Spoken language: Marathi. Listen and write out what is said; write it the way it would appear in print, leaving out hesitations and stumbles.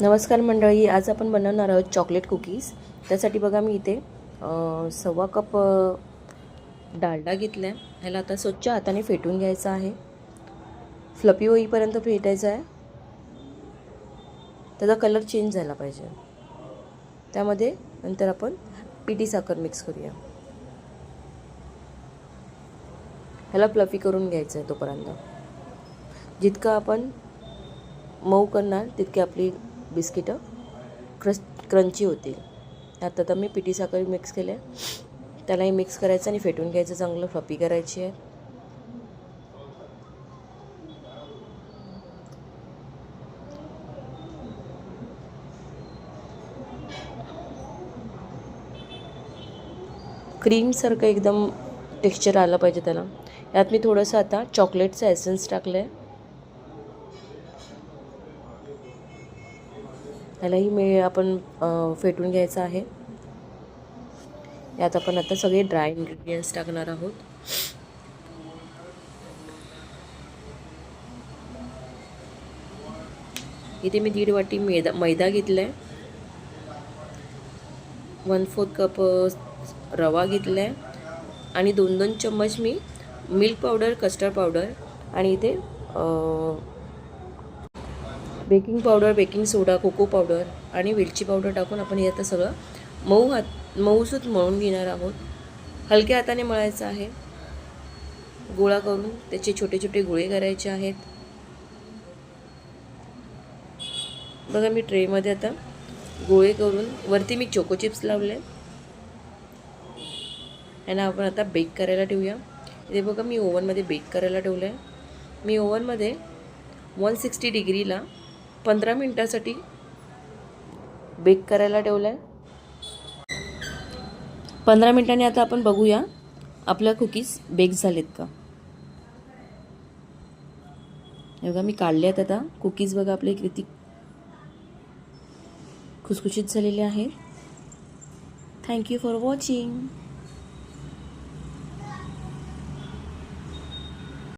नमस्कार मंडळी, आज आपण बनवणार आहोत चॉकलेट कुकीज। त्यासाठी बघा मी इथे 1.25 कप डालडा घेतला आहे। ह्याला आता स्वच्छ हाताने फेटून घ्यायचं आहे, फ्लफी होईपर्यंत फेटायचं आहे। त्याचा कलर चेंज झाला पाहिजे। त्यामध्ये नंतर आपण पिठी साखर मिक्स करूया। ह्याला फ्लफी करून घ्यायचं आहे। तोपर्यंत जितकं आपण मऊ करणार तितके आपली बिस्किटं क्रंची होतील। आता मी पिठी साखर मिक्स केले, त्यालाही मिक्स करायचं आणि फेटून घ्यायचं, चांगलं फ्लफी करायची आहे। क्रीम सारखं एकदम टेक्स्चर आलं पाहिजे त्याला। यात मी थोडंसं आता चॉकलेटचं एसेन्स टाकलंय। ह्यालाही आपण फेटून घ्यायचं आहे। यात आपण आता सगळे ड्राय इंग्रेडिएंट्स टाकणार आहोत। इथे मी 1.5 वाटी मैदा घेतलाय, 1/4 कप रवा घेतलाय आणि 2-2 चम्मच मी मिल्क पावडर, कस्टर्ड पावडर आणि इथे बेकिंग पावडर, बेकिंग सोडा, कोको पावडर आणि वेलची पावडर टाकून आपण हे आता सगळं मऊसूत मळून घेणार आहोत। हलक्या हाताने मळायचं आहे। गोळा करून त्याचे छोटे छोटे गोळे करायचे आहेत। बघा मी ट्रेमध्ये आता गोळे करून वरती मी चोको चिप्स लावले। यांना आपण आता बेक करायला ठेवूया। इथे बघा मी ओव्हनमध्ये बेक करायला ठेवलं आहे। मी ओव्हनमध्ये 160 डिग्रीला 15 मिनिटासाठी बेक करायला ठेवलं आहे। 15 मिनिटांनी आता आपण बघूया आपल्या कुकीज बेक झालेत का। बघा मी काढले आहेत आता कुकीज। बघा आपले किती खुसखुशीत झालेले आहेत। Thank you for watching.